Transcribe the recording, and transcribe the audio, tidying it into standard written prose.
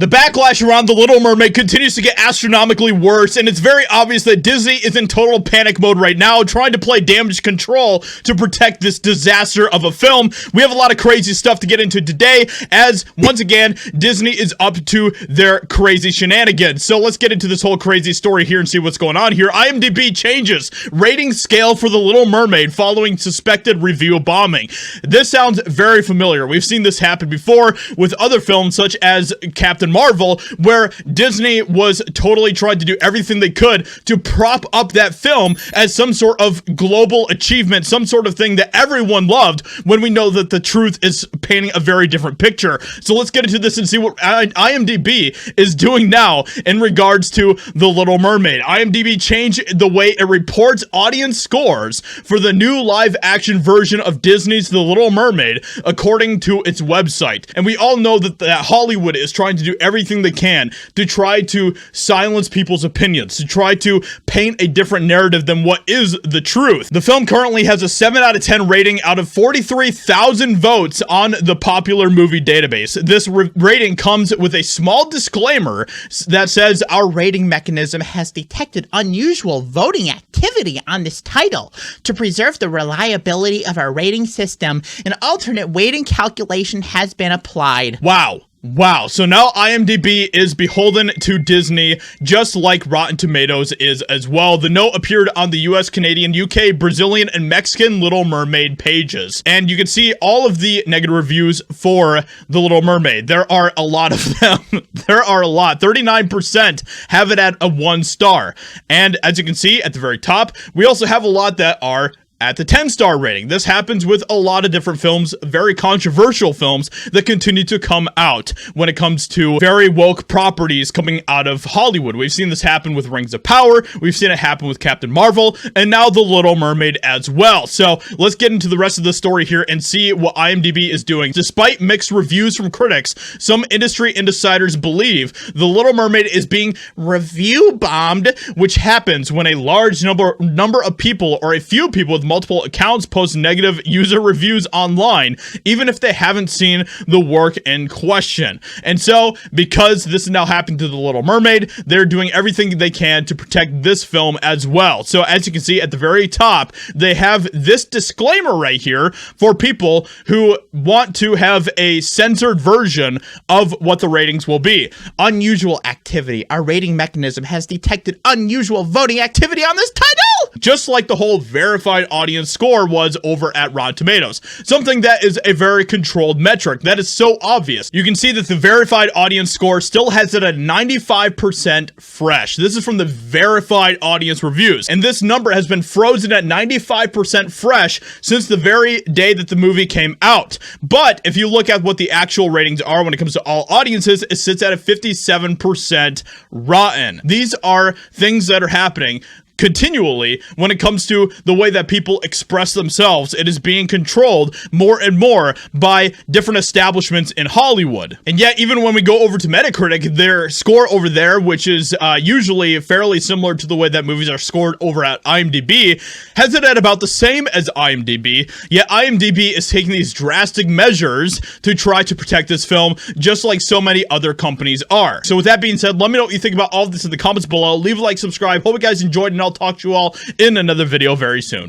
The backlash around The Little Mermaid continues to get astronomically worse, and it's very obvious that Disney is in total panic mode right now, trying to play damage control to protect this disaster of a film. We have a lot of crazy stuff to get into today, as, once again, Disney is up to their crazy shenanigans. So let's get into this whole crazy story here and see what's going on here. IMDb changes rating scale for The Little Mermaid following suspected review bombing. This sounds very familiar. We've seen this happen before with other films such as Captain Marvel, where Disney was totally trying to do everything they could to prop up that film as some sort of global achievement, some sort of thing that everyone loved, when we know that the truth is painting a very different picture. So let's get into this and see what IMDb is doing now in regards to The Little Mermaid. IMDb changed the way it reports audience scores for the new live-action version of Disney's The Little Mermaid, according to its website. And we all know that Hollywood is trying to do everything they can to try to silence people's opinions, to try to paint a different narrative than what is the truth. The film currently has a 7 out of 10 rating out of 43,000 votes on the popular movie database. This rating comes with a small disclaimer that says, "Our rating mechanism has detected unusual voting activity on this title. To preserve the reliability of our rating system, an alternate weighting calculation has been applied." Wow, so now IMDb is beholden to Disney, just like Rotten Tomatoes is as well. The note appeared on the US, Canadian, UK, Brazilian, and Mexican Little Mermaid pages. And you can see all of the negative reviews for The Little Mermaid. There are a lot of them. There are a lot. 39% have it at a 1 star. And as you can see at the very top, we also have a lot that are at the 10-star rating. This happens with a lot of different films, very controversial films that continue to come out when it comes to very woke properties coming out of Hollywood. We've seen this happen with Rings of Power, we've seen it happen with Captain Marvel, and now The Little Mermaid as well. So let's get into the rest of the story here and see what IMDb is doing. Despite mixed reviews from critics, some industry insiders believe The Little Mermaid is being review bombed, which happens when a large number of people, or a few people with multiple accounts, post negative user reviews online, even if they haven't seen the work in question. And so, because this has now happened to The Little Mermaid, they're doing everything they can to protect this film as well. So as you can see at the very top, they have this disclaimer right here for people who want to have a censored version of what the ratings will be. Unusual activity. Our rating mechanism has detected unusual voting activity on this title! Just like the whole verified audience score was over at Rotten Tomatoes. Something that is a very controlled metric. That is so obvious. You can see that the verified audience score still has it at 95% fresh. This is from the verified audience reviews. And this number has been frozen at 95% fresh since the very day that the movie came out. But if you look at what the actual ratings are when it comes to all audiences, it sits at a 57% rotten. These are things that are happening continually when it comes to the way that people express themselves. It is being controlled more and more by different establishments in Hollywood. And yet, even when we go over to Metacritic, their score over there, which is usually fairly similar to the way that movies are scored over at IMDb, has it at about the same as IMDb. Yet IMDb is taking these drastic measures to try to protect this film, just like so many other companies are. So with that being said, let me know what you think about all of this in the comments below. Leave a like, subscribe. Hope you guys enjoyed, and I'll talk to you all in another video very soon.